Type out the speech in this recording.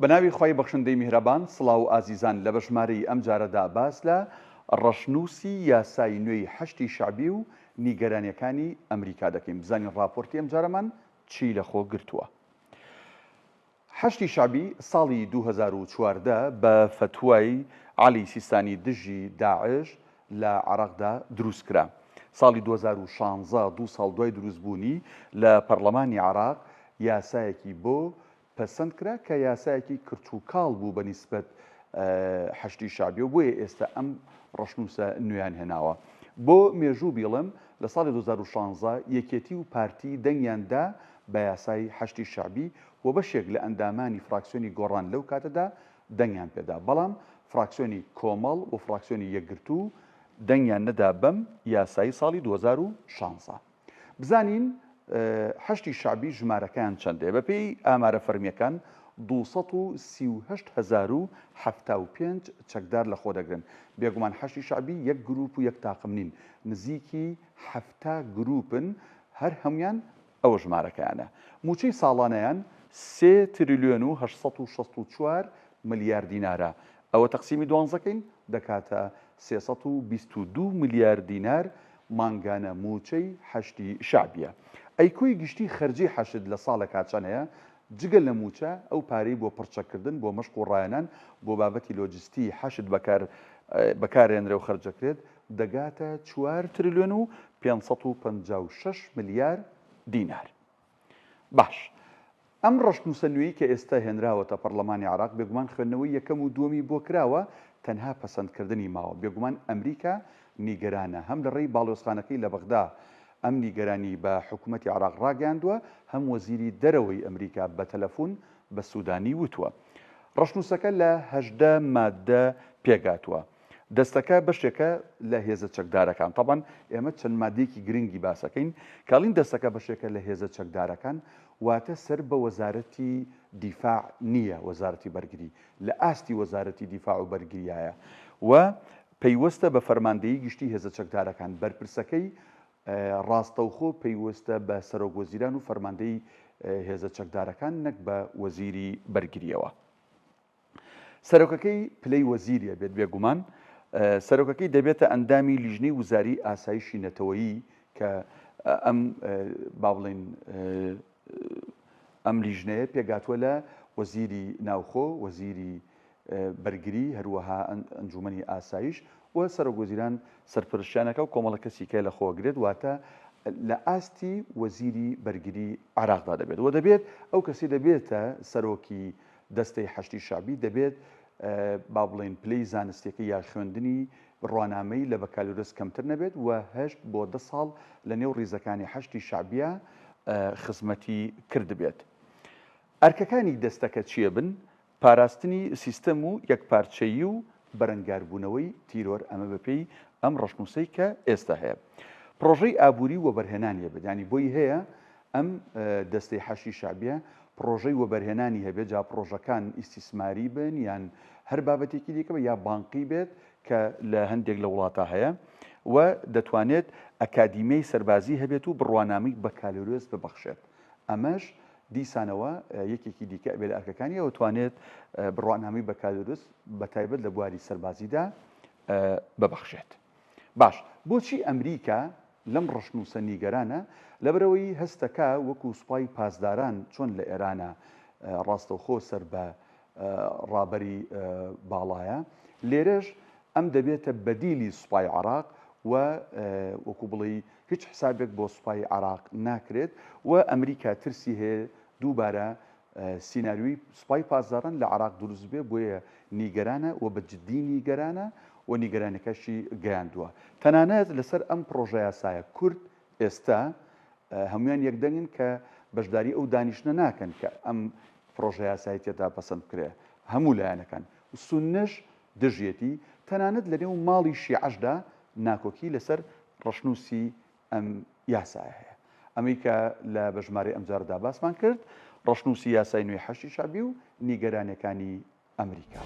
بەناوی خی بەخشندەی میهرەبان سڵاو و ئازیزان لە بەژمارەی ئەم جارەدا باس لە ڕەشنووسی یاسای نوێی هەشتی شعبی و نیگەرانیەکانی ئەمریکا دەکەین. بزانین ڕاپۆرتی ئەم جارەمان چی لەخۆ گرتووە. هەشتی شعبی ساڵی 2014 بە فتوای عەلی سیستانی دژی داعش لە عێراقدا دروستکرا. ساڵی 2016 دوو ساڵ دوای دروستبوونی لە پەرلەمانی عێراق یاسایەکی بۆ پەسەند کرا کە یاسایەکی کرچووکاڵ بوو بە نیسبەت هەشتی شعبی و بۆیە ئێستا ئەم ڕەشنووسە نوێیان هێناوە. بۆ مێژوو بیڵم لە ساڵی 2016 یەکێتی و پارتی دەنگیاندا بە یاسای هەشتی شعبی و بەشێک لە ئەندامانی فراکسیۆنی گۆڕان لەو کاتەدا دەنگیان پێدا، بەڵام فراکسیۆنی کۆمەڵ و فراکسیۆنی یەکگرتوو دەنگیان نەدا بەم یاسایی ساڵی 2016. بزانین هەشتی شعبی ژمارەکەیان چەندێ؟ بەپێی ئامارە فەرمیەکان 238,075 چەکدار لەخۆ دەگرن. بێگومان هەشتی شعبی یەک گروپ و یەک تاقم نین، نزیکی 7 گروپن، هەر هەمویان ئەوە ژمارەکەیانە. موچەی ساڵانەیان 3 تریلیۆن و 864 ملیار دینارە. ئەوە تەقسیمی 12ەکەین دەکاتە 322 ملیار دینار مانگانە موچەی هەشتی شعبیە. ئەیکۆی گشتی خەرجی حەشد لە ساڵە کاتچەند هەیە جگە لە موچە ئەو پارەی بۆ پڕچەکردن بۆ مەشق و ڕایەنان بۆ بابەتی لۆجستی حەشد بەکارهێنرێ و خەرجەکرێت دەگاتە 4 تریلیۆن و 556 ملیار دینار. باش، ئەم ڕەشنووسە نوێی کە ئێستا هێنراوەتە پەرلەمانی عێراق بێگومان خوێندنەوەی یەکەم و دووەمی بۆ کراوە، تەنها پەسەندکردنی ماوە. بێگومان ئەمریکا نیگەرانە هەم لە ڕێی باڵۆزخانەکەی لە بەغدا ئەم نیگەرانی بە حکوومەتی عێراق ڕاگەاندووە، هەم وەزیری دەرەوەی ئەمریکا بە تەلەفۆن بە سوودانی وتووە. ڕەشنووسەکە لە 18 مادە پێگاتووە. دەستەکە بەشێکە لە هێزە چەکدارەکان. تەبەن ئێمە چەند مادەیەکی گرنگی باسەکەین. کاڵین دەستەکە بەشێکە لە هێزە چەکدارەکان واتە سەر بە وەزارەتی دیفاع نییە، وەزارەتی بەرگری لە ئاستی وەزارەتی دیفاع و بەرگریایە و پەیوەستە بە فەرماندەیی گشتی هێزە چەکدارەکان. بەرپرسەکەی ڕاستەوخۆ پەیوەستە بە سەرۆکوەزیران و فەرماندەی هێزە چەکدارەکان نەک بە وەزیری بەرگریەوە. سەرۆکەکەی پلەی وەزیریە بێت بێگومان. سەرۆکەکەی دەبێتە ئەندامی لیژنەی وزاری ئاسایشی نەتەوەیی کە با بڵێن ئەم لیژنەیە پێگاتووە لە وەزیری ناوخۆ، وەزیری بەرگری، هەروەها ئەنجومەنی ئاسایش و سەرۆکوەزیران سەرپرشتیانەکە و کۆمەڵە کەسیکە لە خۆگرێت، واتە لە ئاستی وەزیری بەرگری عێراقدا دەبێت و دەبێت ئەو کەسی دەبێتە سەرۆکی دەستەی هەشتی شعبی، دەبێت با بڵێن پلەی زانستیەکە یا خوێندنی ڕوانامەی لە بەکالۆرس کەمتر نەبێت و 8 بۆ 10 ساڵ لە نێو ڕیزەکانی هەشتی شعبیە خزمەتی کرد بێت. ئەرکەکانی دەستەکە چیە بن؟ پاراستنی سیستەم و یەکپارچەیی و بەرەنگاربوونەوەی تیرۆر، ئەمە بەپێی ئەم ڕەشنووسەی کە ئێستا هەیە. پرۆژەی ئابووری وەبەرهێنانی هەبێت، ینی بۆی هەیە ئەم دەستەی هەشتی شعبیە پرۆژەی وەبەرهێنانی هەبێت، جا پرۆژەکان ئیسیسماری بن یان هەر بابەتێکی دیکە بە یا بانقی بێت کە لە هەندێک لە وڵاتە هەیە و دەتوانێت ئەکادیمیای سەربازی هەبێت و بڕوانامی بەکالۆرس ببەخشێت. ئەمەش دیسانەوە یەکێکی دیکە بێت ئەرکەکانی ئەوتوانێت بڕوانامی بەکالۆرس بەتایبەت لە بواری سەربازیدا ببەخشێت. باش، بۆچی ئەمریکا لەم ڕەشنووسە نیگەرانە؟ لەبەرەوەی هەستەکە وەکو سوپای پاسداران چۆن لە ئێرانە ڕاستەوخۆ سەر بە ڕابەری باڵایە، لێرەش ئەم دەبێتە بەدیلی سوپای عێراق و وەکو بڵێ هیچ حسابێک بۆ سوپای عێراق ناکرێت و ئەمریکا ترسی هەیە دووبارە سیناریۆی سوپای پاسداران لە عێراق دروست بێ، بۆیە نیگەرانە و بە جددی نیگەرانە و نیگەرانەکەشی گەیاندووە. تەنانەت لەسەر ئەم پرۆژە یاسایە کورد ئێستا هەمویان یەکدەنگن کە بەشداری ئەو دانیشتە ناکەن کە ئەم پرۆژە یاسایی تێدا پەسەند بکرێ، هەموو لایەنەکان. سوننەش دژێتی، تەنانەت لە نێو ماڵی شیعەشدا ناکۆکی لەسەر ڕەشنووسی ئەم یاسایە هەیە. ئەمریکا لە بەژمارەی ئەمجاردا باسمان کرد ڕەشنووسی یاسای نوێی هەشتی شعبی و نیگەرانەکانی ئەمریکا.